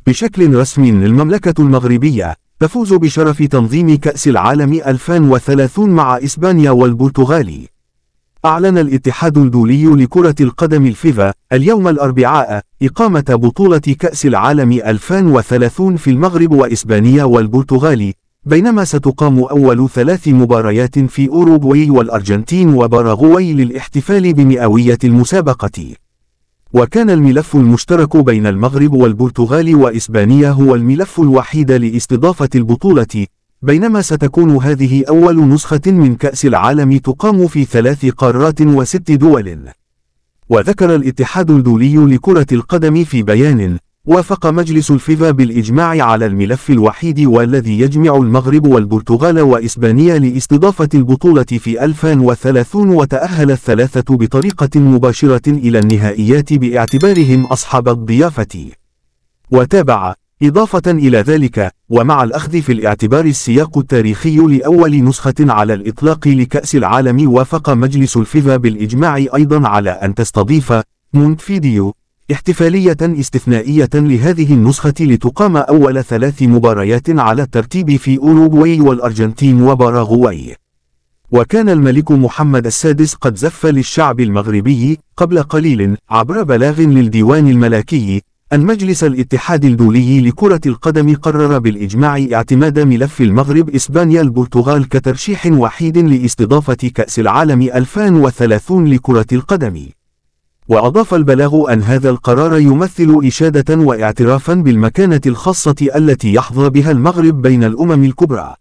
بشكل رسمي المملكة المغربية تفوز بشرف تنظيم كأس العالم 2030 مع إسبانيا والبرتغال. أعلن الاتحاد الدولي لكرة القدم الفيفا اليوم الأربعاء إقامة بطولة كأس العالم 2030 في المغرب وإسبانيا والبرتغال، بينما ستقام أول 3 مباريات في أوروغواي والأرجنتين وباراغواي للاحتفال بمئوية المسابقة. وكان الملف المشترك بين المغرب والبرتغال وإسبانيا هو الملف الوحيد لاستضافة البطولة، بينما ستكون هذه أول نسخة من كأس العالم تقام في 3 قارات و6 دول. وذكر الاتحاد الدولي لكرة القدم في بيان: وافق مجلس الفيفا بالإجماع على الملف الوحيد والذي يجمع المغرب والبرتغال وإسبانيا لاستضافة البطولة في 2030، وتأهل الثلاثة بطريقة مباشرة إلى النهائيات باعتبارهم أصحاب الضيافة. وتابع: إضافة إلى ذلك، ومع الأخذ في الاعتبار السياق التاريخي لأول نسخة على الإطلاق لكأس العالم، وافق مجلس الفيفا بالإجماع أيضا على أن تستضيف مونتفيديو احتفالية استثنائية لهذه النسخة لتقام أول 3 مباريات على الترتيب في أوروغواي والأرجنتين وباراغواي. وكان الملك محمد السادس قد زف للشعب المغربي قبل قليل عبر بلاغ للديوان الملكي أن مجلس الاتحاد الدولي لكرة القدم قرر بالإجماع اعتماد ملف المغرب إسبانيا البرتغال كترشيح وحيد لاستضافة كأس العالم 2030 لكرة القدم. وأضاف البلاغ أن هذا القرار يمثل إشادة واعترافا بالمكانة الخاصة التي يحظى بها المغرب بين الأمم الكبرى.